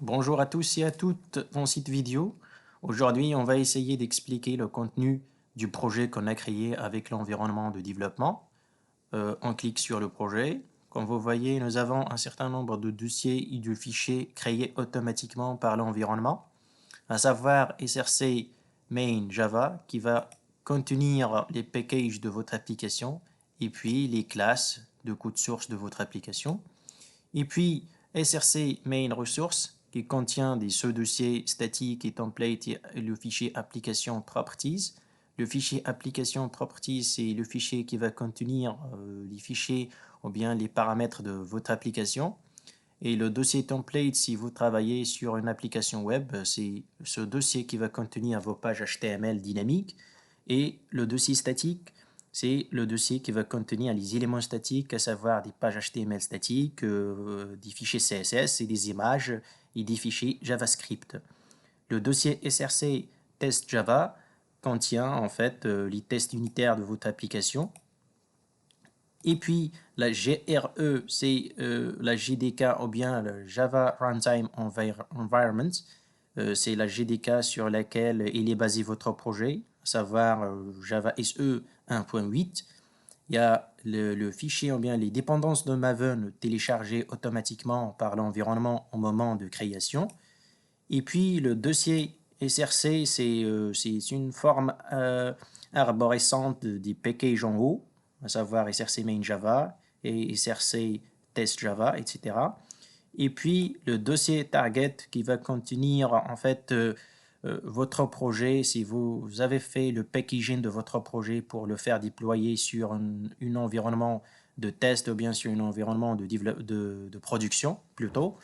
Bonjour à tous et à toutes dans cette vidéo. Aujourd'hui, on va essayer d'expliquer le contenu du projet qu'on a créé avec l'environnement de développement. On clique sur le projet. Comme vous voyez, nous avons un certain nombre de dossiers et de fichiers créés automatiquement par l'environnement, à savoir src main Java qui va contenir les packages de votre application et puis les classes de code source de votre application. Et puis src main resource qui contient des sous-dossiers statiques et templates et le fichier application properties. Le fichier application properties, c'est le fichier qui va contenir les fichiers ou bien les paramètres de votre application. Et le dossier template, si vous travaillez sur une application web, c'est ce dossier qui va contenir vos pages HTML dynamiques. Et le dossier statique, c'est le dossier qui va contenir les éléments statiques, à savoir des pages HTML statiques, des fichiers CSS et des images et des fichiers JavaScript. Le dossier src test Java contient en fait les tests unitaires de votre application. Et puis la GRE, c'est la JDK ou bien le Java Runtime Environment. C'est la JDK sur laquelle il est basé votre projet, à savoir Java SE 1.8. Il y a le fichier ou bien les dépendances de Maven téléchargées automatiquement par l'environnement au moment de création. Et puis le dossier src, c'est une forme arborescente des packages en haut, à savoir src main Java et src test Java, etc. Et puis le dossier target qui va contenir en fait votre projet, si vous avez fait le packaging de votre projet pour le faire déployer sur un environnement de test ou bien sur un environnement de production plutôt,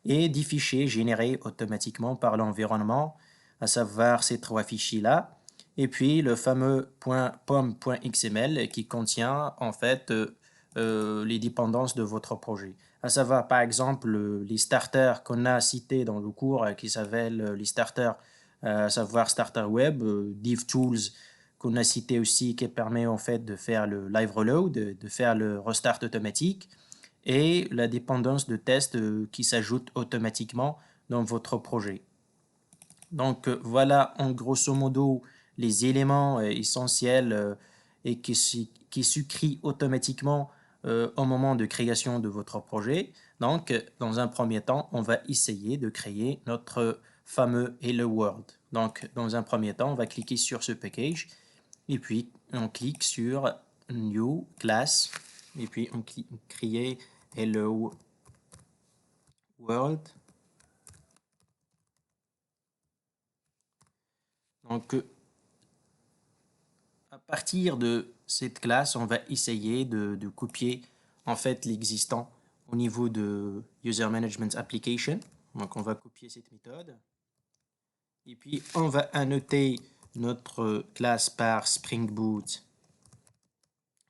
et des fichiers générés automatiquement par l'environnement, à savoir ces trois fichiers-là, et puis le fameux .pom.xml qui contient en fait les dépendances de votre projet. À savoir par exemple les starters qu'on a cités dans le cours qui s'appellent les starters, à savoir starter web, DevTools qu'on a cité aussi qui permet en fait de faire le live reload, de faire le restart automatique, et la dépendance de test qui s'ajoute automatiquement dans votre projet. Donc voilà en grosso modo les éléments essentiels et qui s'écrivent automatiquement au moment de création de votre projet. Donc dans un premier temps, on va essayer de créer notre fameux Hello World. Donc dans un premier temps, on va cliquer sur ce package et puis on clique sur New Class et puis on clique créer Hello World. Donc, à partir de cette classe, on va essayer de copier en fait l'existant au niveau de User Management Application. Donc, on va copier cette méthode. Et puis, on va annoter notre classe par Spring Boot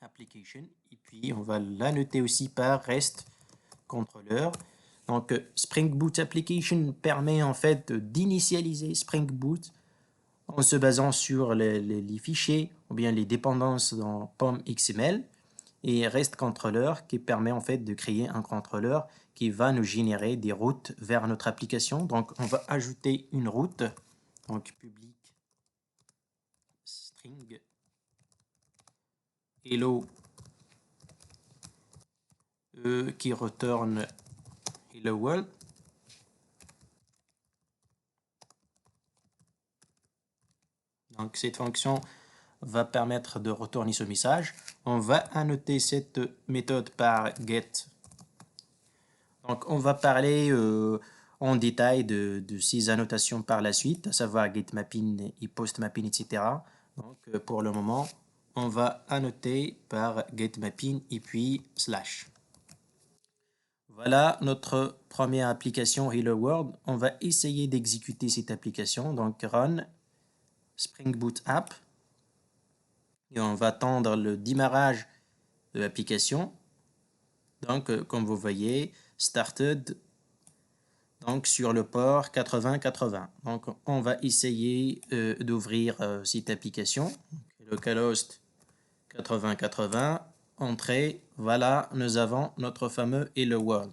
Application. Et puis, on va l'annoter aussi par REST Controller. Donc, Spring Boot Application permet en fait d'initialiser Spring Boot en se basant sur les fichiers ou bien les dépendances dans POM.xml, et REST Controller qui permet en fait de créer un contrôleur qui va nous générer des routes vers notre application. Donc, on va ajouter une route, donc public string hello qui retourne hello world. Donc, cette fonction va permettre de retourner ce message. On va annoter cette méthode par get. Donc, on va parler en détail de ces annotations par la suite, à savoir get mapping et post mapping, etc. Donc, pour le moment, on va annoter par get mapping et puis slash. Voilà notre première application Hello World. On va essayer d'exécuter cette application. Donc, run Spring Boot App. Et on va attendre le démarrage de l'application. Donc, comme vous voyez, started donc sur le port 8080. Donc, on va essayer d'ouvrir cette application. Localhost 8080, entrée. Voilà, nous avons notre fameux Hello World.